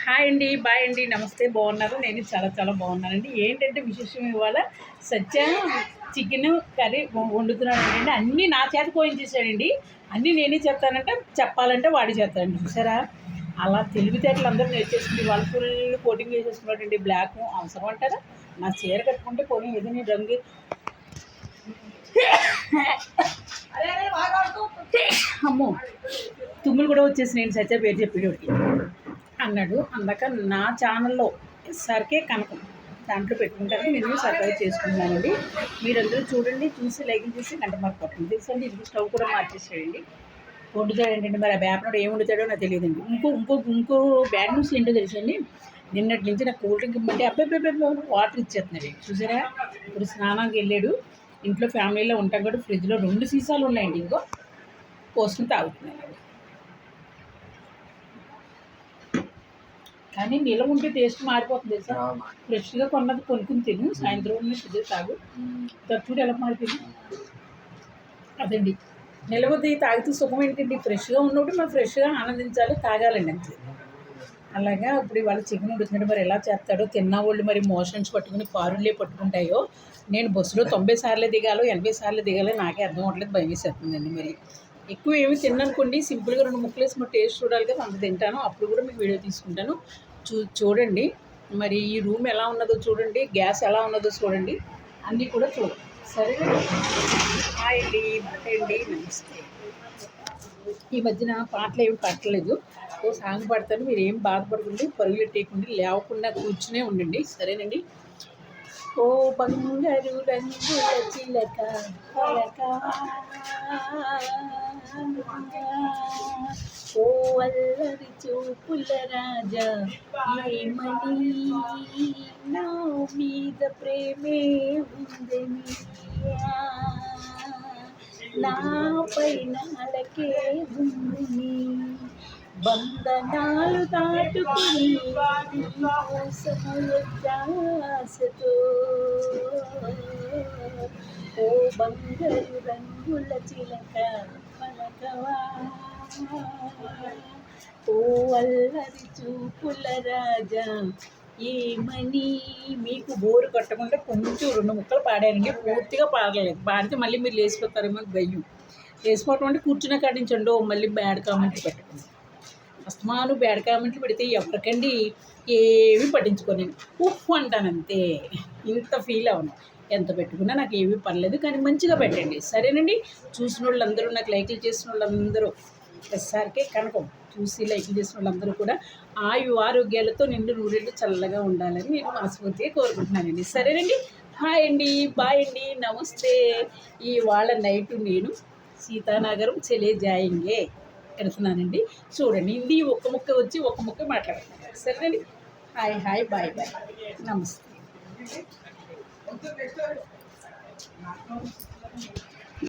Hi అండి, bye అండి, నమస్తే. బాగున్నారు? నేను చాలా చాలా బాగున్నానండి. ఏంటంటే విశేషం ఇవాళ సత్య చికెన్ కర్రీ వండుతున్నాడండి. అన్నీ నా చేత కోయించేసాడండి. అన్నీ నేనే చెప్తానంటే చెప్పాలంటే వాడి చేస్తాడండి. చూసారా, అలా తెలివితేటలు అందరూ నేర్చేసుకుంటే వాళ్ళు ఫుల్ కోటింగ్ వేసేసుకున్నాడండి. బ్లాక్ అవసరం అంటారా? నా చీర కట్టుకుంటే పోనీ ఏదైనా రంగు అమ్మో తుమ్ములు కూడా వచ్చేసి నేను సత్య పేరు చెప్పేటోడికి అన్నాడు. అందాక నా ఛానల్లో ఎస్ఆర్కే కనకం దాంట్లో పెట్టుకుంటారు. నేను సబ్స్క్రైబ్ చేసుకుంటున్నానండి. మీరందరూ చూడండి, చూసి లైక్ చేసి గంట మార్క్ పట్టండి. తెలుసండి, ఇంకో స్టవ్ కూడా మార్చేసాడండి. వండుతాడండి. మరి ఆ వేపనాడు ఏం వండుతాడో నాకు తెలియదండి. ఇంకో బ్యాడ్ న్యూస్ ఏంటో తెలుసండి. నిన్నటి నుంచి నాకు కూల్ డ్రింక్ ఇమ్మంటే అబ్బాయి వాటర్ ఇచ్చేస్తున్నాడు. చూసారా, ఇప్పుడు స్నానానికి వెళ్ళాడు. ఇంట్లో ఫ్యామిలీలో ఉంటాం కూడా ఫ్రిడ్జ్లో 2 సీసాలు ఉన్నాయండి. ఇంకో పోసుకుని తాగుతున్నాను. కానీ నిలవ ఉంటే టేస్ట్ మారిపోతుంది సార్. ఫ్రెష్గా కొన్నది కొనుక్కుని తిను, సాయంత్రం ఉన్న ఫ్రిడ్జ్ తాగు. చూడు ఎలా మారిపోయింది. అదండి, నిలవది తాగితే సుఖం ఏంటండి. ఫ్రెష్గా ఉన్నప్పుడు మనం ఫ్రెష్గా ఆనందించాలి, తాగాలండి అంతే. అలాగా ఇప్పుడు ఇవాళ చికెన్ ఉడుకుతున్నాడు. మరి ఎలా చేస్తాడో, తిన్న వాళ్ళు మరి మోషన్స్ పట్టుకుని పారులే పట్టుకుంటాయో. నేను బస్సులో 90 సార్లు దిగాలో 80 సార్లు దిగాలో నాకే అర్థం అవ్వట్లేదు. భయం వేసేస్తుందండి. మరి ఎక్కువ ఏమి తిన్ననుకోండి, సింపుల్గా 2 ముక్కలు వేసి టేస్ట్ చూడాలి కదా, అంత తింటాను. అప్పుడు కూడా మీకు వీడియో తీసుకుంటాను. చూడండి. మరి ఈ రూమ్ ఎలా ఉన్నదో చూడండి, గ్యాస్ ఎలా ఉన్నదో చూడండి, అన్నీ కూడా చూడండి. సరే, హాయ్ అండి, అండి, నమస్తే. ఈ మధ్యన పాటలు ఏమి పట్టలేదు. ఓ సాంగ్ పడతాను, మీరు ఏం బాధపడకండి, పరుగులు ఎట్టేయకండి, లేవకుండా కూర్చునే ఉండండి. సరేనండి. ఓ బంగారు రంగుల చిలక పలక, ఓ అల్లరి చూపుల రాజా ఏమని, నా మీద ప్రేమే ఉందని, నా పైన అలకే ఉంది, బంధనాలు దాటుకుని ఆశతో, ఓ బంగారు రంగుల చిలక పలకవా, ఓ అల్లరి చూపుల రాజా ఏమని. మీకు బోరు కట్టకుండా కొంచెం 2 ముక్కలు పాడానండి, పూర్తిగా పాడలేదు. పాడితే మళ్ళీ మీరు లేచిపోతారేమో అని భయం. లేచిపోవటం అంటే కూర్చున్న కాడించండి. మళ్ళీ బ్యాడ్ కామెంట్లు పెట్టకండి. అస్తమాను బ్యాడ్ కామెంట్లు పెడితే ఎవరికండి ఏమీ పట్టించుకోనండి. ఉఫ్ అంటానంతే. ఇంత ఫీల్ అవును. ఎంత పెట్టుకున్నా నాకు ఏమీ పర్లేదు, కానీ మంచిగా పెట్టండి. సరేనండి. చూసిన వాళ్ళందరూ, నాకు లైక్లు చేసిన వాళ్ళందరూ, ఎస్ఆర్కే కనకం చూసి లైక్లు చేసిన వాళ్ళందరూ కూడా ఆరోగ్యాలతో నిండు నూరేళ్ళు చల్లగా ఉండాలని నేను మనస్ఫూర్తిగా కోరుకుంటున్నానండి. సరేనండి. హాయ్ అండి, బాయ్ అండి, నమస్తే. ఇవాళ నైట్ నేను సీతానగరం చెలే జాయింగే వెళ్తున్నానండి. చూడండి, ఇది ఒక్క ముక్క వచ్చి ఒక్క ముక్క మాట్లాడుతున్నాను. సరేనండి. హాయ్ హాయ్, బాయ్ బాయ్, నమస్తే.